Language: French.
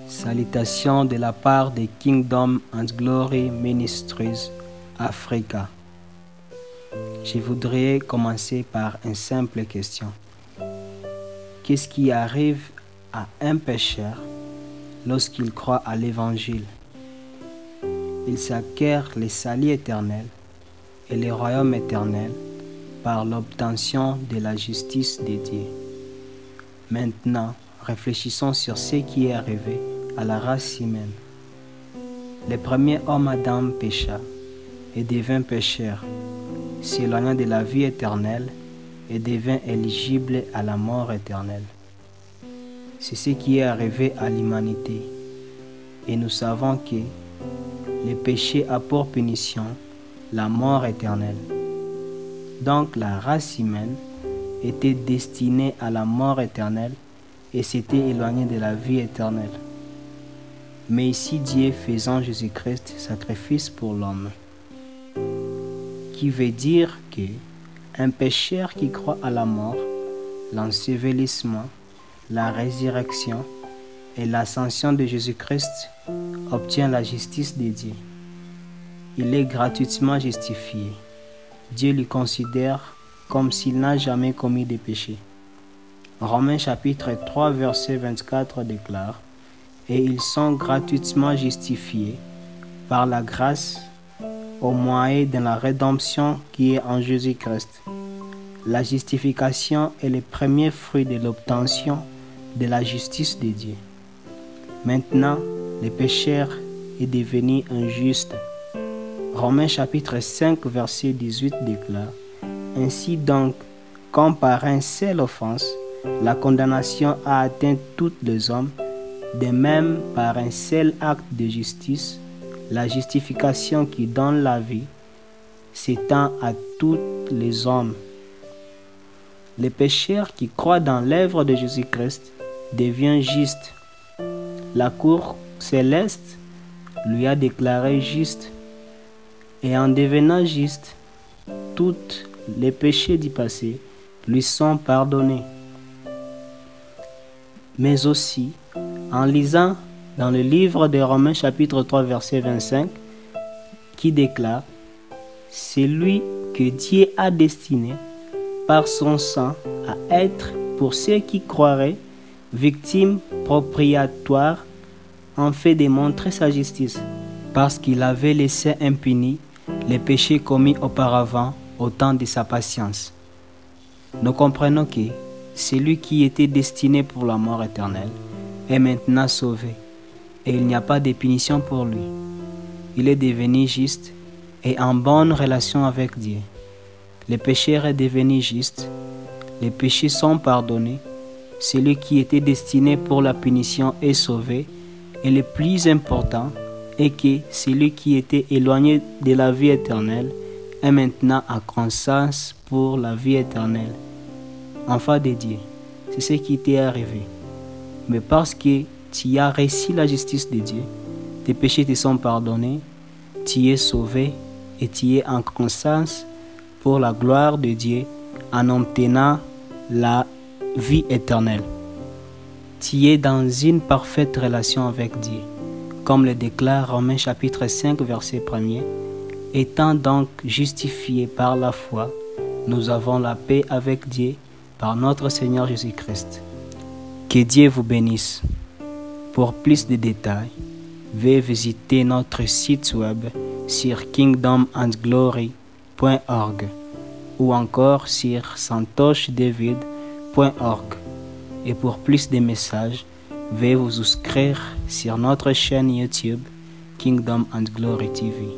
Salutations de la part de Kingdom and Glory Ministries Africa. Je voudrais commencer par une simple question. Qu'est-ce qui arrive à un pécheur lorsqu'il croit à l'Évangile? Il s'acquiert le salut éternel et le royaume éternel par l'obtention de la justice de Dieu. Maintenant, réfléchissons sur ce qui est arrivé à la race humaine. Le premier homme Adam pécha et devint pécheur, s'éloignant de la vie éternelle et devint éligible à la mort éternelle. C'est ce qui est arrivé à l'humanité. Et nous savons que le péché a pour punition la mort éternelle. Donc la race humaine était destinée à la mort éternelle et s'était éloignée de la vie éternelle. Mais ici Dieu faisant Jésus-Christ sacrifice pour l'homme, qui veut dire que un pécheur qui croit à la mort, l'ensevelissement, la résurrection et l'ascension de Jésus-Christ obtient la justice de Dieu. Il est gratuitement justifié. Dieu le considère comme s'il n'a jamais commis de péché. Romains chapitre 3 verset 24 déclare: Et ils sont gratuitement justifiés par la grâce au moyen de la rédemption qui est en Jésus-Christ. La justification est le premier fruit de l'obtention de la justice de Dieu. Maintenant, le pécheur est devenu injuste. Romains chapitre 5 verset 18 déclare: Ainsi donc, comme par une seule offense, la condamnation a atteint tous les hommes, de même par un seul acte de justice, la justification qui donne la vie s'étend à tous les hommes. Le pécheur qui croit dans l'œuvre de Jésus-Christ devient juste. La cour céleste lui a déclaré juste, et en devenant juste, tous les péchés du passé lui sont pardonnés. Mais aussi, en lisant dans le livre de Romains chapitre 3 verset 25, qui déclare: C'est lui que Dieu a destiné par son sang à être, pour ceux qui croiraient, victime propriatoire, en fait de montrer sa justice, parce qu'il avait laissé impunis les péchés commis auparavant au temps de sa patience. Nous comprenons que celui qui était destiné pour la mort éternelle est maintenant sauvé, et il n'y a pas de punition pour lui. Il est devenu juste et en bonne relation avec Dieu. Le pécheur est devenu juste, les péchés sont pardonnés, celui qui était destiné pour la punition est sauvé, et le plus important est que celui qui était éloigné de la vie éternelle est maintenant en conscience pour la vie éternelle. Enfant de Dieu, c'est ce qui t'est arrivé. Mais parce que tu as reçu la justice de Dieu, tes péchés te sont pardonnés, tu es sauvé et tu es en conscience pour la gloire de Dieu en obtenant la vie éternelle. Tu es dans une parfaite relation avec Dieu, comme le déclare Romains chapitre 5 verset 1er. Étant donc justifiés par la foi, nous avons la paix avec Dieu par notre Seigneur Jésus-Christ. Que Dieu vous bénisse. Pour plus de détails, veuillez visiter notre site web sur kingdomandglory.org ou encore sur santoshedavid.org. Et pour plus de messages, veuillez vous inscrire sur notre chaîne YouTube Kingdom and Glory TV.